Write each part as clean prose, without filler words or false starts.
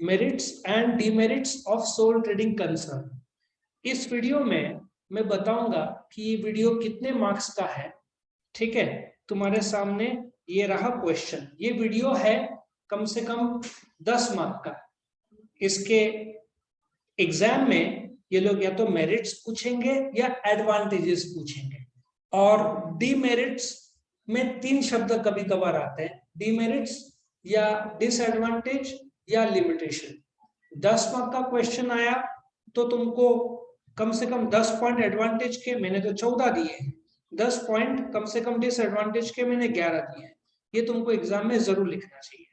Merits and demerits of sole trading concern. इस video में मैं बताऊंगा कि ये वीडियो कितने मार्क्स का है। ठीक है, तुम्हारे सामने ये रहा क्वेश्चन। ये वीडियो है कम से कम 10 मार्क का। इसके एग्जाम में ये लोग या तो मेरिट्स पूछेंगे या एडवांटेजेस पूछेंगे। और डीमेरिट्स में 3 शब्द कभी कभार आते हैं, डीमेरिट्स या डिसएडवांटेज या लिमिटेशन। 10 मार्क का क्वेश्चन आया तो तुमको कम से कम 10 पॉइंट एडवांटेज के, मैंने तो 14 दिए हैं, 10 पॉइंट कम से कम डिसएडवांटेज के मैंने 11 दिए हैं। ये तुमको एग्जाम में जरूर लिखना चाहिए।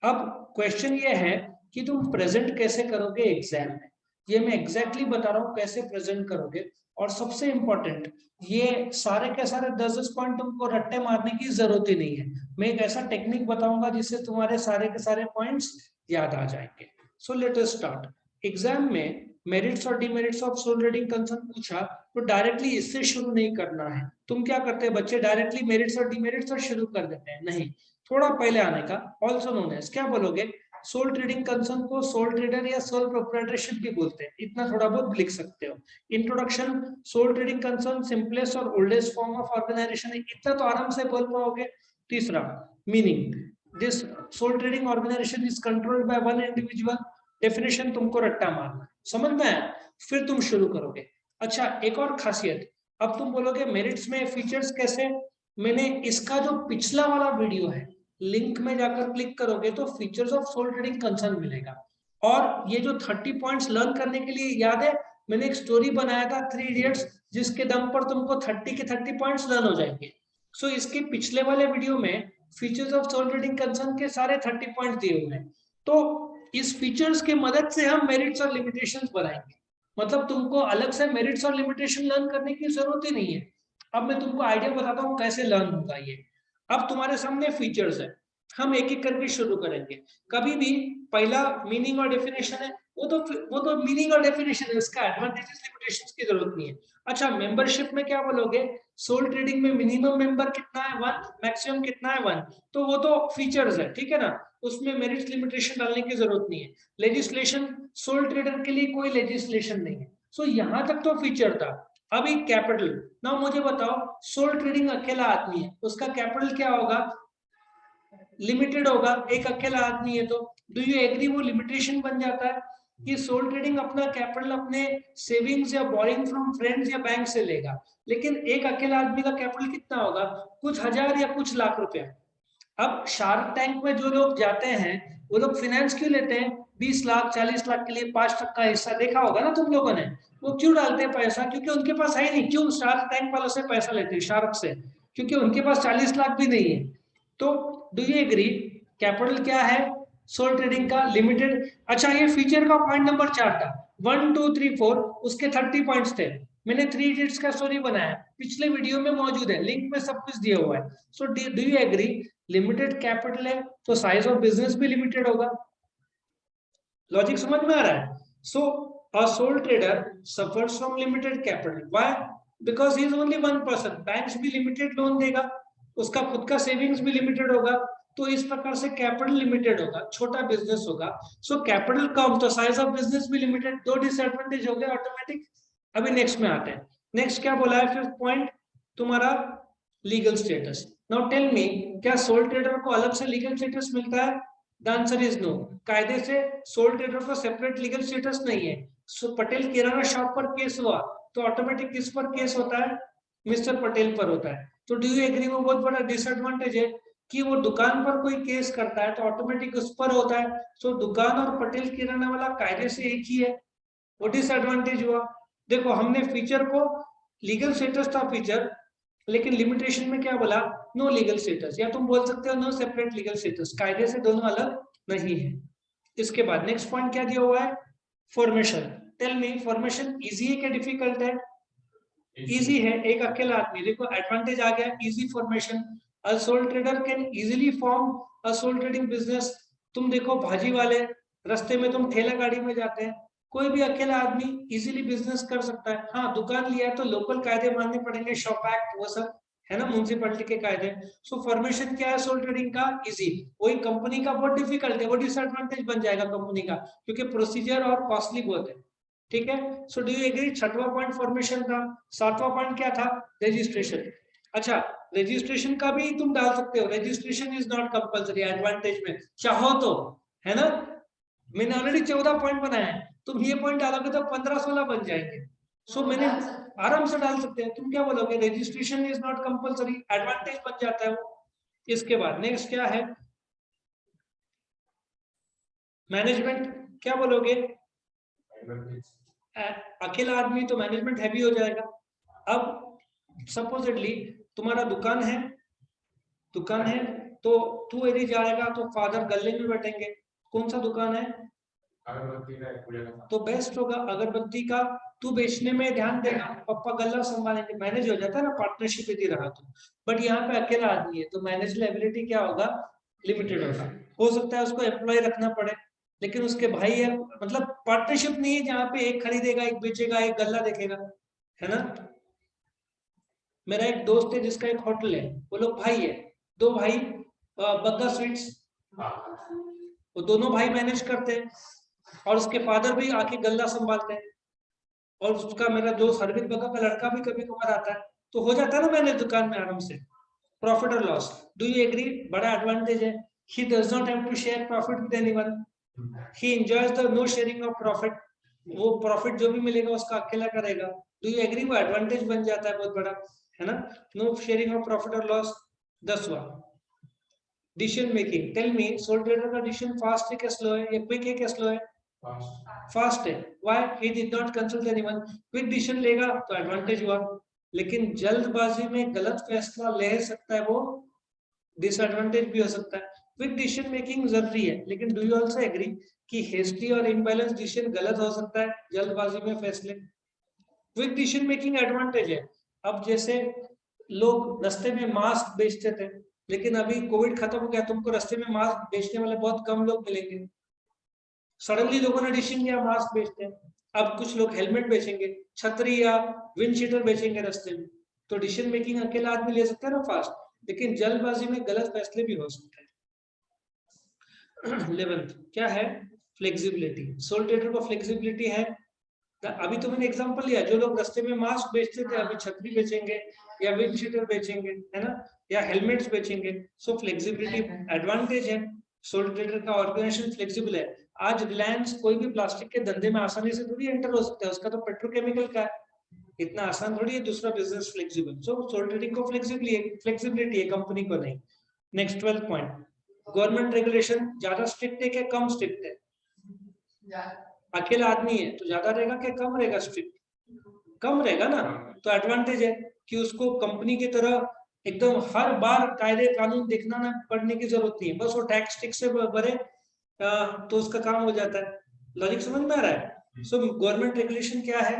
अब क्वेश्चन ये है कि तुम प्रेजेंट कैसे करोगे एग्जाम में। ये मैं एग्जैक्टली बता रहा हूँ कैसे प्रेजेंट करोगे। और सबसे इंपॉर्टेंट, ये सारे के सारे 10-10 पॉइंट तुमको रट्टे मारने की जरूरत ही नहीं है। मैं एक ऐसा टेक्निक बताऊंगा जिससे तुम्हारे सारे के सारे पॉइंट्स याद आ जाएंगे। So let us start. Exam में मेरिट्स और demerits of sole trading concern पूछा तो डायरेक्टली इससे शुरू नहीं करना है। तुम क्या करते हैं बच्चे, डायरेक्टली मेरिट्स और डिमेरिट्स और शुरू कर देते हैं। नहीं, थोड़ा पहले आने का। ऑल्सो नोन एज, क्या बोलोगे, सोल ट्रेडिंग कंसर्न को सोल ट्रेडर या सोल प्रोप्राइटरशिप भी बोलते हैं। इतना थोड़ा बहुत लिख सकते हो। Introduction, sole trading concern simplest और ओल्डेस्ट फॉर्म ऑफ ऑर्गेनाइजेशन है, इतना तो आराम से बोल पाओगे। तीसरा, meaning, this sole trading organisation is controlled by one individual. Definition तुमको रट्टा मारना, समझ में आया? फिर तुम शुरू करोगे। अच्छा, एक और खासियत, अब तुम बोलोगे मेरिट्स में फीचर्स कैसे। मैंने इसका जो पिछला वाला वीडियो है, लिंक में जाकर क्लिक करोगे तो features of sole trading concern मिलेगा। और ये जो 30 पॉइंट्स लर्न करने के लिए, याद है मैंने एक स्टोरी बनाया था 3 इडियट्स, जिसके दम पर तुमको 30 के 30 पॉइंट्स लर्न हो जाएंगे। सो इसके पिछले वाले वीडियो में features of sole trading concern के सारे 30 पॉइंट्स दिए हुए हैं। तो इस फीचर्स के मदद से हम मेरिट्स और लिमिटेशंस बनाएंगे। मतलब तुमको अलग से मेरिट्स और लिमिटेशन लर्न करने की जरूरत ही नहीं है। अब मैं तुमको आइडिया बताता हूँ कैसे लर्न होगा ये। अब तुम्हारे सामने फीचर्स है, हम एक एक करके शुरू करेंगे। कभी भी पहला मीनिंग और डेफिनेशन है, वो तो मीनिंग और डेफिनेशन है, उसका एडवांटेजेस लिमिटेशंस की जरूरत नहीं है। अच्छा, मेंबरशिप में क्या बोलोगे, सोल ट्रेडिंग में मिनिमम मेंबर कितना है 1, मैक्सिमम कितना है 1, तो वो तो फीचर्स है, ठीक है ना, उसमें मेरिट लिमिटेशन डालने की जरूरत नहीं है। लेजिस्लेशन, सोल ट्रेडर के लिए कोई लेजिस्लेशन नहीं है। सो यहां तक तो फीचर था। अभी कैपिटल, ना मुझे बताओ, सोल ट्रेडिंग अकेला आदमी है, उसका कैपिटल क्या होगा, लिमिटेड होगा। एक अकेला आदमी है तो डू यू एग्री वो लिमिटेशन बन जाता है कि सोल ट्रेडिंग अपना कैपिटल अपने सेविंग्स या बोरिंग फ्रॉम फ्रेंड्स या बैंक से लेगा। लेकिन एक अकेला आदमी का कैपिटल कितना होगा, कुछ हजार या कुछ लाख रुपया। अब शार्क टैंक में जो लोग जाते हैं वो लोग फाइनेंस क्यों लेते हैं, 20 लाख 40 लाख के लिए 5% का हिस्सा, देखा होगा ना तुम लोगों ने। वो क्यों डालते हैं पैसा, क्योंकि उनके पास है ही नहीं। क्यों शार्क टैंक वालों से पैसा लेते हैं, शार्क से, क्योंकि उनके पास 40 लाख भी नहीं है। तो डू यू एग्री, कैपिटल क्या है सोल ट्रेडिंग का, लिमिटेड। अच्छा, ये फीचर का पॉइंट नंबर 4 था, 1 2 3 4, उसके 30 पॉइंट्स थे। मैंने 3 इडियट्स का स्टोरी बनाया, पिछले वीडियो में मौजूद है, लिंक में सब कुछ दिया हुआ है। So do you agree, limited capital है तो साइज ऑफ बिजनेस भी लिमिटेड होगा। लॉजिक समझ में आ रहा है? So a sole trader suffers from limited capital, why, because he is only one person. Banks भी लिमिटेड लोन देगा, उसका खुद का सेविंग्स भी लिमिटेड होगा, तो इस प्रकार से कैपिटल लिमिटेड होगा, छोटा बिजनेस होगा। सो कैपिटल कम तो साइज ऑफ बिजनेस भी लिमिटेड, 2 डिसएडवांटेज हो गए ऑटोमेटिक। अभी नेक्स्ट में आते हैं। नेक्स्ट क्या बोला है, फिफ्थ पॉइंट, तुम्हारा legal status. Now tell me, क्या सोल ट्रेडर को अलग से लीगल स्टेटस मिलता है? The answer is no. कायदे से सोल ट्रेडर को सेपरेट लीगल स्टेटस नहीं है। सो पटेल किराना शॉप पर केस हुआ तो ऑटोमेटिक किस पर केस होता है, मिस्टर पटेल पर होता है। तो डू यू एग्री, वो बहुत बड़ा डिसएडवांटेज है कि वो दुकान पर कोई केस करता है तो ऑटोमेटिक उस पर होता है। सो दुकान और पटेल किराना वाला कायदे से एक ही है, वो डिसएडवांटेज हुआ। देखो, हमने फीचर को, लीगल स्टेटस था फीचर, लेकिन लिमिटेशन में क्या बोला, नो लीगल स्टेटस, या तुम बोल सकते हो नो सेपरेट लीगल स्टेटस। कायदे से दोनों अलग नहीं है। इसके बाद नेक्स्ट पॉइंट क्या दिया हुआ है, formation. Tell me, formation easy है क्या डिफिकल्ट है? इजी है, एक अकेला आदमी, देखो एडवांटेज आ गया, easy formation. A sole trader can easily form a sole trading business. तुम देखो भाजी वाले, रास्ते में तुम ठेला गाड़ी में जाते हैं, कोई भी अकेला आदमी इजीली बिजनेस कर सकता है। हाँ, दुकान लिया तो लोकल कायदे मानने पड़ेंगे, शॉप एक्ट वो सब है ना, म्यूनिसिपैलिटी के कायदे। सो फॉर्मेशन क्या है सोल ट्रेडिंग का? इजी। वही कंपनी का बहुत डिफिकल्ट है, वो डिसएडवांटेज बन जाएगा कंपनी का, क्योंकि प्रोसीजर और कॉस्टली बहुत है। ठीक है, सो डू यू एग्री? छठवां पॉइंट फॉर्मेशन था। सातवां पॉइंट क्या था? रजिस्ट्रेशन। अच्छा, रजिस्ट्रेशन का भी तुम डाल सकते हो, registration is not compulsory advantage में, चाहो तो, है ना। मैंने ऑलरेडी 14 पॉइंट बनाया है, तुम ये पॉइंट डालोगे तो 15-16 बन जाएंगे। सो मैंने आराम से डाल सकते हैं। तुम क्या बोलोगे? Registration is not compulsory, advantage बन जाता है वो। इसके बाद नेक्स्ट क्या है? मैनेजमेंट, क्या बोलोगे? अकेला आदमी तो मैनेजमेंट हैवी हो जाएगा। अब सपोजिटली तुम्हारा दुकान है, दुकान है, तो तू यदि जाएगा तो फादर गले में बैठेंगे। कौन सा दुकान है? तो बेस्ट होगा अगरबत्ती का, तू बेचने में ध्यान देगा, पापा गल्ला संभालेंगे, मैनेज हो जाता है ना, पार्टनरशिप यदि रहा तो। बट यहाँ पे अकेला आदमी है तो मैनेजेबिलिटी क्या होगा? लिमिटेड होगा। हो सकता है उसको एम्प्लॉय रखना पड़े, लेकिन उसके भाई है, मतलब पार्टनरशिप नहीं है जहाँ पे एक खरीदेगा, एक बेचेगा, एक गल्ला देखेगा, है ना। मेरा एक दोस्त है जिसका एक होटल है, वो लोग भाई है, दो भाई, बग्गा स्वीट्स, वो दोनों भाई मैनेज करते हैं, और उसके फादर भी आके गल्ला संभालते हैं, और उसका मेरा दोस्त हरविंद बग्गा का लड़का भी कभी कभार आता है, तो हो जाता है ना मैनेज दुकान में आराम से। प्रॉफिट और लॉस, डू यू एग्री? बड़ा एडवांटेज है। He does not have to share profit with anyone, he enjoys the no sharing of profit, वो प्रॉफिट जो भी मिलेगा उसका अकेला करेगा। Do you agree? वो एडवांटेज बन जाता है बहुत बड़ा, है ना। नो शेयरिंग ऑफ प्रॉफिट और लॉस। 10वां, decision making. Tell me, sole trader का डिसीजन फास्ट है क्या स्लो है, या क्विक है क्या स्लो है? फास्ट है। Why? He did not consult anyone. Quick decision लेगा तो एडवांटेज हुआ, लेकिन जल्दबाजी में गलत फैसला ले सकता है, वो डिसएडवांटेज भी हो सकता है। क्विक डिसीजन मेकिंग जरूरी है, लेकिन डू यू आल्सो एग्री कि हेस्टी और इनबैलेंस डिसीजन गलत हो सकता है, जल्दबाजी में फैसले। क्विक डिसीजन मेकिंग एडवांटेज है। अब जैसे लोग रास्ते में मास्क बेचते थे, लेकिन अभी कोविड खत्म हो गया, तुमको रास्ते में मास्क बेचने वाले बहुत कम लोग मिलेंगे। सडनली लोगों ने डिसीजन किया मास्क बेचते हैं, अब कुछ लोग हेलमेट बेचेंगे, छतरी या विंडशीटर बेचेंगे रास्ते में। तो डिसीजन मेकिंग अकेला आदमी ले सकता है ना फास्ट, लेकिन जल्दबाजी में गलत फैसले भी हो सकते हैं। 11th क्या है? फ्लेक्सिबिलिटी। सोल ट्रेडर को फ्लेक्सिबिलिटी है। अभी तो मैंने एग्जांपल लिया, जो लोग रास्ते में मास्क बेचते थे अभी छतरी बेचेंगे, या विंडशीटर बेचेंगे, है ना, या हेलमेट्स बेचेंगे। सो फ्लेक्सिबिलिटी एडवांटेज है। सोल ट्रेडर का ऑर्गेनाइजेशन फ्लेक्सिबल है। आज रिलायंस कोई भी प्लास्टिक के धंधे में आसानी से थोड़ी एंटर हो सकता है, उसका तो पेट्रोकेमिकल का है, इतना आसान थोड़ी है दूसरा business flexible. So soul trading को फ्लेक्सिबिलिटी है, कंपनी को नहीं। Next 12th point, government regulation ज्यादा स्ट्रिक्ट है क्या कम स्ट्रिक्ट है? अकेला आदमी है तो ज्यादा रहेगा क्या कम रहेगा स्ट्रिक्ट? कम रहेगा ना, तो एडवांटेज है कि उसको कंपनी की तरह एकदम हर बार कायदे कानून देखना ना पड़ने की जरूरत नहीं है, बस वो टैक्स टिक से भरे तो उसका काम हो जाता है। लॉजिक समझ में आ रहा है? सो गवर्नमेंट रेगुलेशन क्या है?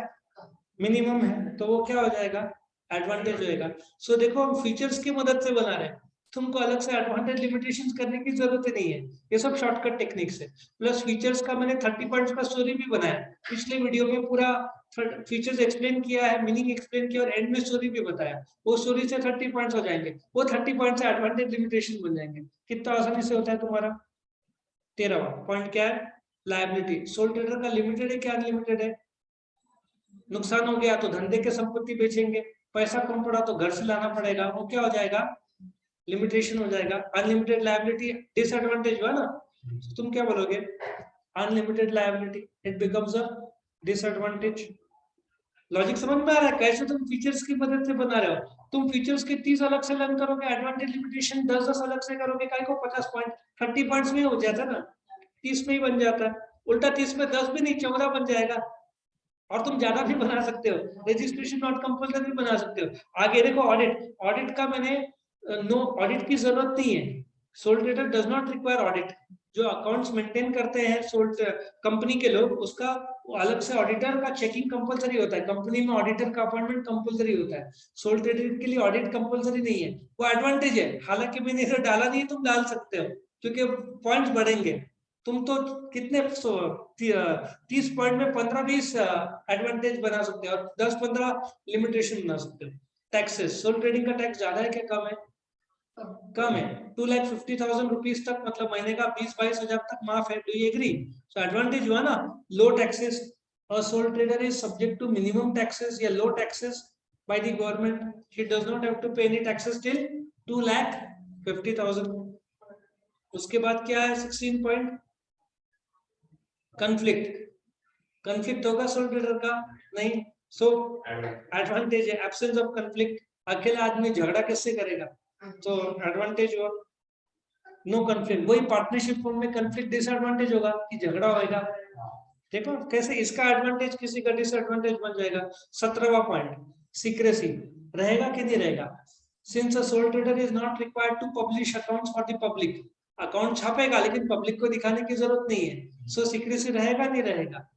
मिनिमम है, तो वो क्या हो जाएगा? एडवांटेज होएगा। सो देखो हम फीचर्स की मदद से बना रहे हैं, तुमको अलग से एडवांटेज लिमिटेशंस करने की जरूरत ही नहीं है, ये सब शॉर्टकट टेक्निक्स है। प्लस फीचर्स का मैंने 30 पॉइंट्स का स्टोरी भी बनाया, पिछले वीडियो में पूरा फीचर्स एक्सप्लेन किया है, मीनिंग एक्सप्लेन किया, और एंड में स्टोरी भी बताया। वो स्टोरी से 30 पॉइंट्स हो जाएंगे, वो 30 पॉइंट से एडवांटेज लिमिटेशन बन जाएंगे। कितना आसानी से होता है तुम्हारा। 13वां पॉइंट क्या है? लायबिलिटी। सोल ट्रेडर का लिमिटेड है क्या अनलिमिटेड है? नुकसान हो गया तो धंधे के संपत्ति बेचेंगे, पैसा कम पड़ा तो घर से लाना पड़ेगा, वो क्या हो जाएगा? लिमिटेशन हो जाएगा। अनलिमिटेड लायबिलिटी डिसएडवांटेज हुआ ना, तुम क्या बोलोगे? Unlimited liability, it becomes a disadvantage. Logic समझ में आ रहा है कैसे तुम फीचर्स की मदद से बना रहे हो? तुम फीचर्स के 30 अलग से लर्न करोगे, एडवांटेज लिमिटेशन 10-10 अलग से करोगे, काय को 50 पॉइंट 30 पॉइंट्स में हो जाता है ना, 30 में ही बन जाता है। उल्टा 30 में 10 भी नहीं 14 बन जाएगा, और तुम ज्यादा भी बना सकते हो, रजिस्ट्रेशन नॉट कंपल्सरी बना सकते हो। आगे देखो ऑडिट, ऑडिट का मैंने नो ऑडिट की जरूरत नहीं है, soul trader does not require audit. जो अकाउंट्स मेंटेन करते हैं सोल कंपनी के लोग, उसका अलग से ऑडिटर का चेकिंग कंपलसरी होता है, कंपनी में ऑडिटर का अपॉइंटमेंट कंपलसरी होता है। सोल ट्रेडर के लिए ऑडिट कंपलसरी नहीं है, वो एडवांटेज है। हालांकि मैंने इसे डाला नहीं, तुम डाल सकते हो क्योंकि पॉइंट्स बढ़ेंगे। तुम तो कितने 30 पॉइंट में 15-20 एडवांटेज बना सकते हो, और 10-15 लिमिटेशन बना सकते हो। टैक्सेस, सोल ट्रेडिंग का टैक्स ज्यादा है क्या कम है? कम है। 2,50,000 रुपीज तक, मतलब महीने का 20-22 हजार तक माफ है। Do you agree? So advantage हुआ ना, लो टैक्सेस। और sole trader is subject to minimum taxes या low taxes by the government. He does not have to pay any taxes till 2,50,000. उसके बाद क्या है 16 पॉइंट? कन्फ्लिक्ट. कन्फ्लिक्ट होगा sole trader का? नहीं. सो एडवांटेज है एब्सेंस ऑफ कन्फ्लिक्ट. अकेला आदमी झगड़ा किससे करेगा? तो एडवांटेज हुआ नो कन्फ्लिक्ट. वही पार्टनरशिप फॉर्म में कन्फ्लिक्ट डिसएडवांटेज होगा कि झगड़ा होगा. देखो कैसे इसका एडवांटेज किसी का डिसएडवांटेज बन जाएगा. 17वां पॉइंट, सीक्रेसी. रहेगा कि नहीं रहेगा? Since a sole trader is not required to publish accounts for the public. Account छापेगा लेकिन पब्लिक को दिखाने की जरूरत नहीं है. सो सीक्रेसी रहेगा नहीं रहेगा?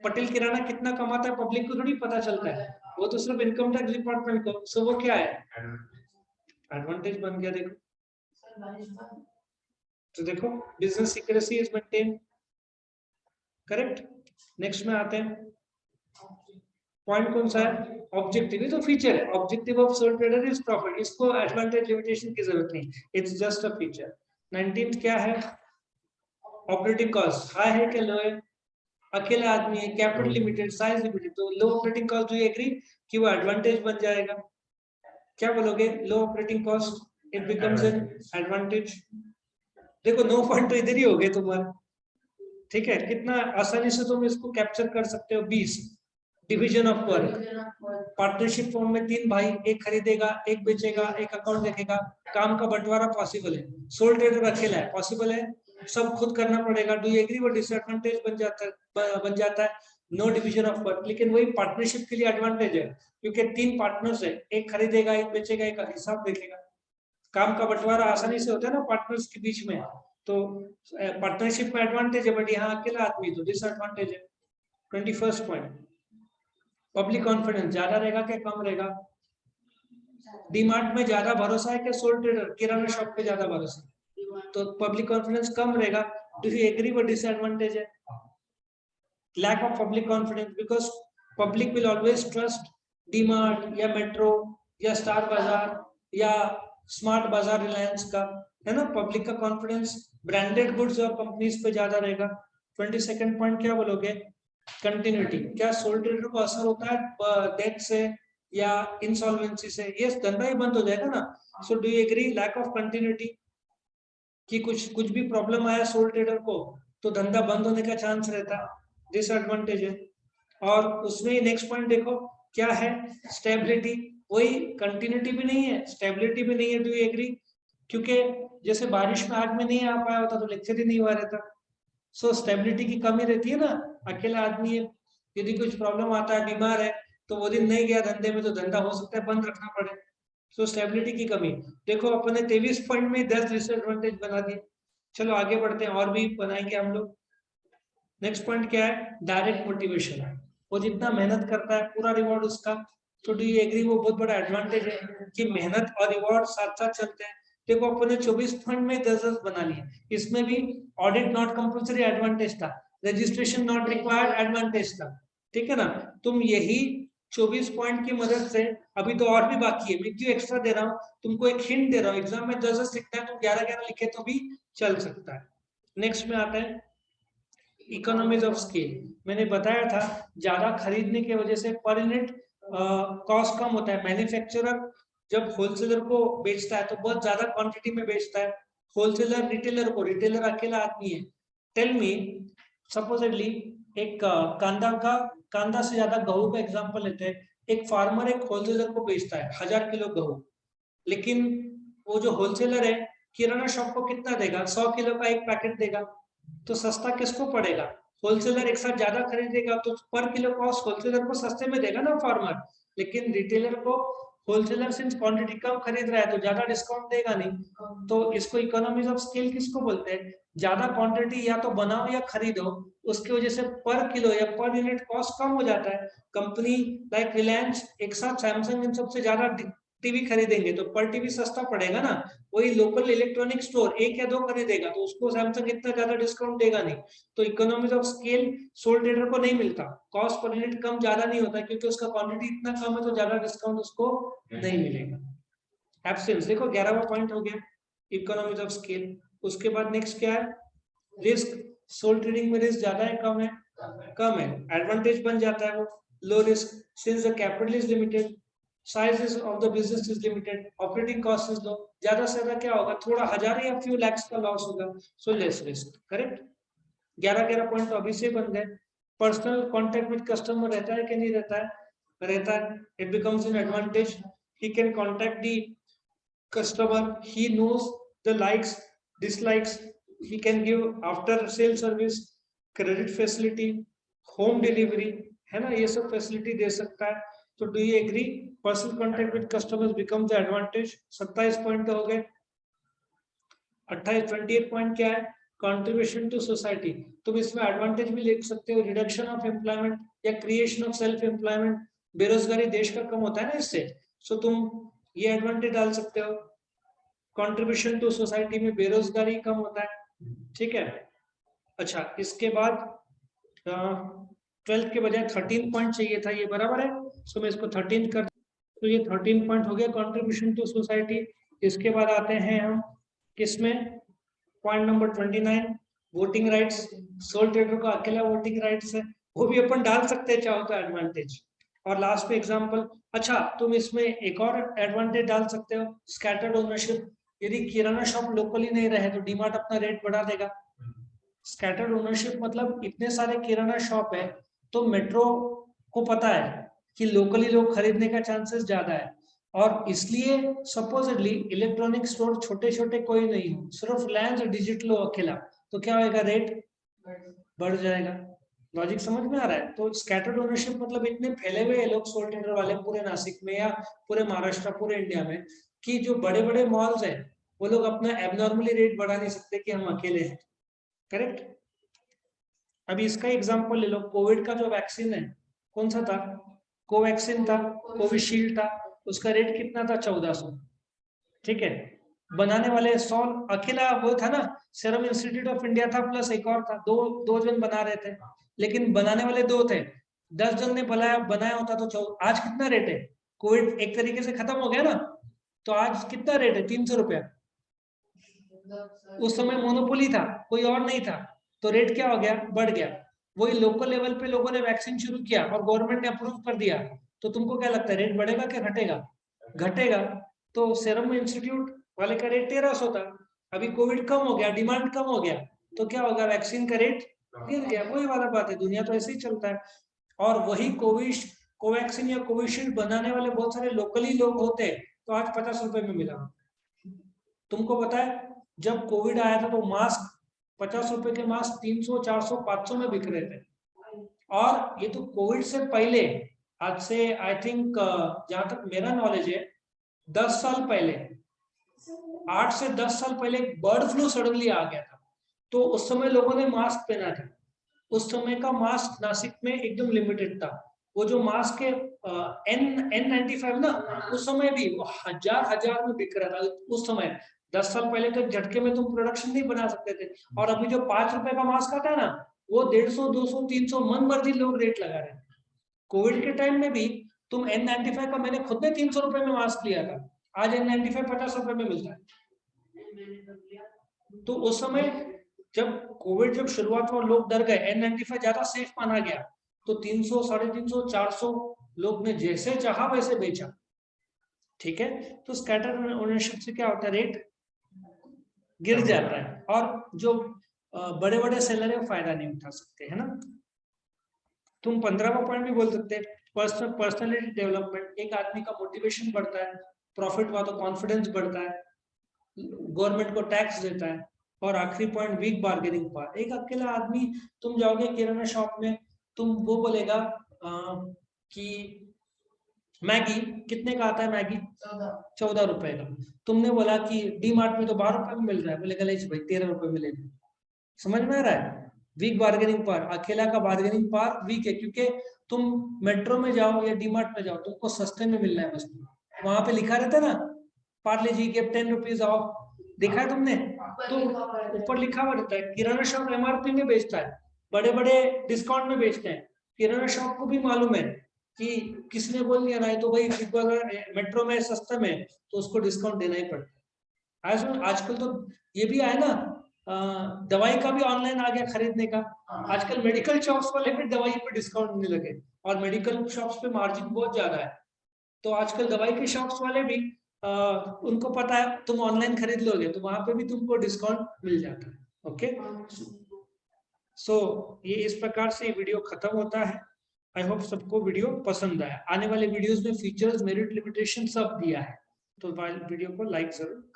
पटेल किराना कितना कमाता है पब्लिक को थोड़ी पता चलता है, वो तो सिर्फ इनकम टैक्स डिपार्टमेंट को. सो वो क्या है? एडवांटेज बन गया. देखो तो देखो business secrecy is maintain. Correct. Next में आते हैं. पॉइंट कौन सा है? ऑब्जेक्टिव. ये तो फीचर है. Objective of soul trader is profit. इसको एडवांटेज लिमिटेशन की जरूरत नहीं, it's just a feature. 19th क्या है? ऑपरेटिंग कॉस्ट हाई है क्या लो है? अकेला आदमी है, कैपिटल लिमिटेड, साइज लिमिटेड, तो लो ऑपरेटिंग कॉस्ट. जो एग्री कि वो एडवांटेज बन जाएगा? क्या बोलोगे? Low operating cost it becomes an advantage. देखो 9 पॉइंट तो इधर ही हो गए तुम्हारे. ठीक है, कितना आसानी से तुम इसको कैप्चर कर सकते हो. 20. Division of work. Partnership form में 3 भाई, एक खरीदेगा, एक बेचेगा, एक अकाउंट देखेगा. काम का बंटवारा पॉसिबल है. सोल ट्रेडर अकेला है, पॉसिबल है? सब खुद करना पड़ेगा. Do you agree? वो डिसएडवांटेज बन जाता है. No division of work. लेकिन वही पार्टनरशिप के लिए एडवांटेज है, क्योंकि 3 पार्टनर्स है, एक खरीदेगा, एक बेचेगा, एक हिसाब देखेगा. काम का बंटवारा आसानी से होता है ना पार्टनर्स के बीच में. तो पार्टनरशिप में एडवांटेज है, बट यहाँ अकेला आदमी तो डिसएडवांटेज है. 21st पॉइंट, पब्लिक कॉन्फिडेंस ज्यादा रहेगा क्या कम रहेगा? डीमार्ट में ज्यादा भरोसा है क्या सोल ट्रेडर? किराना शॉप पे ज्यादा भरोसा, तो पब्लिक कॉन्फिडेंस कम रहेगा. Do you agree? वो डिसएडवांटेज है. Lack of public confidence because public will always trust DMart या मेट्रो या स्टार बाजार या स्मार्ट बाजार रिलायंस का, है ना. पब्लिक का कॉन्फिडेंस ब्रांडेड गुड्स और कंपनीज पे ज्यादा रहेगा. 22nd पॉइंट क्या बोलोगे? कंटिन्यूटी. क्या सोल ट्रेडर को असर होता है डेथ से या इंसॉल्वेंसी से? यस, धंधा ही बंद हो जाएगा ना. So do you agree? Lack of continuity, कि कुछ भी प्रॉब्लम आया सोल ट्रेडर को तो धंधा बंद होने का चांस रहता है. डिसएडवांटेज है. और उसमें ही नेक्स्ट पॉइंट देखो क्या है? स्टेबिलिटी. वही कंटिन्यूटी भी नहीं है, स्टेबिलिटी भी नहीं है. Do you agree? क्योंकि जैसे बारिश में आग में नहीं आ पाया होता तो लेक्चर ही नहीं हुआ रहता. सो स्टेबिलिटी की कमी रहती है ना. अकेला आदमी है, यदि कुछ प्रॉब्लम आता है, बीमार है, तो वो दिन नहीं गया धंधे में तो धंधा हो सकता है बंद रखना पड़े. सो स्टेबिलिटी की कमी. देखो अपने 23 पॉइंट में 10 डिसएडवांटेज बना दिए. चलो आगे बढ़ते हैं, और भी बनाएंगे हम लोग. नेक्स्ट पॉइंट क्या है? Direct motivation. वो जितना मेहनत करता है पूरा रिवॉर्ड उसका. तो डू यू एग्री? वो बहुत बड़ा एडवांटेज है कि मेहनत और रिवॉर्ड साथ साथ चलते हैं. देखो अपने 24 पॉइंट में 10 बना लिए. इसमें भी ऑडिट नॉट कंपल्सरी एडवांटेज था, रजिस्ट्रेशन नॉट रिक्वायर्ड एडवांटेज था. ठीक है ना. तुम यही 24 पॉइंट की मदद से, अभी तो और भी बाकी है, मैं क्यों एक्स्ट्रा दे रहा हूँ तुमको, एक हिंट दे रहा हूँ. एग्जाम में 10 लिखता है, तुम 11 लिखे तो भी चल सकता है. नेक्स्ट में आता है इकोनॉमीज ऑफ स्केल. मैंने बताया था ज्यादा खरीदने की वजह से पर यूनिट कॉस्ट कम होता है. मैन्युफैक्चरर जब होलसेलर को बेचता है तो बहुत ज्यादा क्वांटिटी में बेचता है. होलसेलर रिटेलर को, रिटेलर अकेला आदमी है. टेल मी, सपोजिटली एक कांदा से ज्यादा गेहूं का एग्जांपल लेते हैं. एक फार्मर एक होलसेलर को बेचता है 1000 किलो गेहूं, लेकिन वो जो होलसेलर है किराना शॉप को कितना देगा? 100 किलो का एक पैकेट देगा. तो सस्ता किसको पड़ेगा? होलसेलर एक साथ ज्यादा खरीदेगा तो पर किलो कॉस्ट होलसेलर को सस्ते में देगा ना फार्मर. लेकिन रिटेलर को होलसेलर सिंस क्वांटिटी कम खरीद रहा है तो ज्यादा डिस्काउंट देगा नहीं. तो इसको इकोनॉमीज ऑफ स्केल किसको बोलते हैं? ज्यादा क्वांटिटी या तो बनाओ या खरीदो, उसकी वजह से पर किलो या पर यूनिट कॉस्ट कम हो जाता है. कंपनी लाइक रिलायंस एक साथ सैमसंग इन सबसे ज्यादा टीवी खरीदेंगे तो पर टीवी सस्ता पड़ेगा ना। वही लोकल इलेक्ट्रॉनिक स्टोर 1 या 2 खरीदेगा तो उसको सैमसंग इतना ज्यादा डिस्काउंट देगा नहीं। तो economies of scale soul trader को नहीं मिलता, कॉस्ट पर यूनिट कम ज्यादा नहीं होता क्योंकि उसका क्वांटिटी इतना कम है तो ज्यादा डिस्काउंट उसको नहीं मिलेगा। एब्सेंस देखो 11वां पॉइंट हो गया इकोनॉमीज ऑफ स्केल। उसके बाद नेक्स्ट क्या है, रिस्क। सोल ट्रेडिंग में रिस्क ज्यादा है कम है? कम है। एडवांटेज बन जाता है वो, low risk since the capital is limited, size of the business is limited, operating cost is low. ज्यादा से ज्यादा क्या होगा, थोड़ा हजार या फ्यू लैक्स का लॉस होगा, so less risk. Correct. 11 point तो अभी से बन गए। पर्सनल कांटेक्ट विद कस्टमर रहता है कि नहीं रहता है? रहता है। It becomes an advantage, he can contact the customer, he knows the likes dislikes, he can give after sale service, credit facility, home delivery, है ना, ये सब फैसिलिटी दे सकता है। तो do you agree personal contact with customers become the advantage. 27 point हो गए। 28 point क्या है, कंट्रीब्यूशन टू सोसाइटी। तुम इसमें एडवांटेज भी लिख सकते हो, रिडक्शन ऑफ एम्प्लॉयमेंट या क्रिएशन ऑफ सेल्फ एम्प्लॉयमेंट, बेरोजगारी देश का कम होता है ना इससे, सो तुम ये एडवांटेज डाल सकते हो। कंट्रीब्यूशन टू सोसाइटी में बेरोजगारी कम होता है, ठीक है। अच्छा, इसके बाद 12 के बजाय 13 पॉइंट चाहिए था, ये बराबर है, सो मैं इसको 13 कर, तो ये 13 पॉइंट हो गया कंट्रीब्यूशन टू सोसाइटी। इसके बाद आते हैं हम किसमें, point number 29, voting rights. Soul trader का अकेला वोटिंग राइट्स है, वो भी अपन डाल सकते हैं चाहो तो एडवांटेज। और लास्ट पे एग्जांपल। अच्छा, तुम इसमें एक और एडवांटेज डाल सकते हो, स्कैटर्ड ओनरशिप। यदि किराना शॉप लोकली नहीं रहे तो डीमार्ट अपना रेट बढ़ा देगा। स्कैटर्ड ओनरशिप मतलब इतने सारे किराना शॉप है तो मेट्रो को पता है कि लोकली लोग खरीदने का चांसेस ज्यादा है, और इसलिए सपोजिटली इलेक्ट्रॉनिक स्टोर छोटे छोटे कोई नहीं हो, सिर्फ रिलायंस डिजिटल अकेला, तो क्या होगा, रेट बढ़ जाएगा। लॉजिक समझ में आ रहा है। तो स्कैटर्ड ओनरशिप मतलब इतने फैले हुए लोग सोल ट्रेडर वाले पूरे नासिक में या पूरे महाराष्ट्र, पूरे इंडिया में, कि जो बड़े बड़े मॉल्स हैं वो लोग अपना एबनॉर्मली रेट बढ़ा नहीं सकते कि हम अकेले हैं। करेक्ट। अभी इसका एग्जांपल ले लो, कोविड का जो वैक्सीन है कौन सा था, कोवैक्सीन था, कोविशील्ड था, उसका रेट कितना था, 1400। ठीक है। बनाने वाले 100 अकेला वो था ना, सीरम इंस्टीट्यूट ऑफ इंडिया था प्लस एक और था, दो जन बना रहे थे, लेकिन बनाने वाले 2 थे। 10 जन ने बनाया होता तो आज कितना रेट है, कोविड एक तरीके से खत्म हो गया ना, तो आज कितना रेट है, 300 रुपया। उस समय मोनोपोली था, कोई और नहीं था, तो रेट क्या हो गया, बढ़ गया। वही लोकल लेवल पे लोगों ने वैक्सीन शुरू किया और गवर्नमेंट ने अप्रूव कर दिया, तो तुमको क्या लगता है रेट बढ़ेगा क्या घटेगा, घटेगा। तो सीरम इंस्टीट्यूट वाले का रेट 1300 था, अभी कोविड कम हो गया, डिमांड कम हो गया, तो क्या होगा, वैक्सीन का रेट गिर गया। वही वाला बात है, दुनिया तो ऐसे ही चलता है। और वही कोवैक्सीन या कोविशील्ड बनाने वाले बहुत सारे लोकली लोग होते तो आज 50 रुपए में मिला। तुमको पता है जब कोविड आया था तो मास्क 50 रुपए के मास्क 300, 400, 500 में बिक रहे थे। और ये तो कोविड से पहले, आज से आई थिंक जहां तक मेरा नॉलेज है 10 साल पहले, 8 से 10 साल पहले बर्ड फ्लू सडनली आ गया था, तो उस समय लोगों ने मास्क पहना था। उस समय का मास्क नासिक में एकदम लिमिटेड था। वो जो मास्क है N95 ना, उस समय भी वो हजार में बिक रहा था उस समय। 10 साल पहले तो झटके में तुम प्रोडक्शन नहीं बना सकते थे। और अभी जो 5 रुपए का मास्क आता है ना, वो 150, 200, 300 मन मर्जी लोग रेट लगा रहे हैं। कोविड के टाइम में भी तुम N95 का, मैंने खुद ने 300 रुपए में मास्क लिया था, आज N95 50 रुपए में मिलता है। तो उस समय जब कोविड जब शुरुआत हुआ लोग डर गए, N95 ज्यादा सेफ माना गया, तो 300, 350, 400 लोग ने जैसे चाहा वैसे बेचा। ठीक है। तो स्कैटर ओनरशिप से क्या होता है, रेट गिर जाता है, और जो बड़े बड़े सेलर है वो फायदा नहीं उठा सकते, है ना। तुम 15वां पॉइंट भी बोल सकते हैं, पर्सनालिटी डेवलपमेंट। एक आदमी का मोटिवेशन बढ़ता है, प्रॉफिट हुआ तो कॉन्फिडेंस बढ़ता है, गवर्नमेंट को टैक्स देता है। और आखिरी पॉइंट, वीक बार्गेनिंग पावर। एक अकेला आदमी, तुम जाओगे किराना शॉप में, तुम वो बोलेगा कि मैगी कितने का आता है, मैगी 14 रुपए का। तुमने बोला कि डी मार्ट में तो 12 रुपए में मिल रहा है, बोलेगा ले भाई 13 रुपए मिलेगा। समझ में आ रहा है, वीक बार्गेनिंग पावर। अकेला का बार्गेनिंग पावर वीक है, क्योंकि तुम मेट्रो में जाओ या डी मार्ट में जाओ, तुमको सस्ते में मिल रहा है वस्तु, वहां पे लिखा रहता ना पार्ले जी के 10 रुपीज ऑफ, देखा है तुमने? तो ऊपर लिखा हुआ रहता है। किराना शॉप एमआरपी में बेचता है, बड़े बड़े डिस्काउंट में बेचते हैं। किराना शॉप को भी मालूम है कि किसने बोल दिया ना तो भाई मेट्रो में सस्ता में तो उसको डिस्काउंट देना ही पड़ता है। आजकल तो ये भी आया ना, दवाई का भी ऑनलाइन आ गया खरीदने का। आजकल मेडिकल शॉप्स वाले भी दवाई पे डिस्काउंट देने लगे, और मेडिकल शॉप्स पे मार्जिन बहुत ज्यादा है। तो आजकल दवाई के शॉप्स वाले भी उनको पता है तुम ऑनलाइन खरीद लोगे तो वहां पे भी तुमको डिस्काउंट मिल जाता है। ओके, सो ये इस प्रकार से वीडियो खत्म होता है। आई होप सबको वीडियो पसंद आया। आने वाले वीडियोस में फीचर्स, मेरिट, लिमिटेशन सब दिया है, तो वीडियो को लाइक जरूर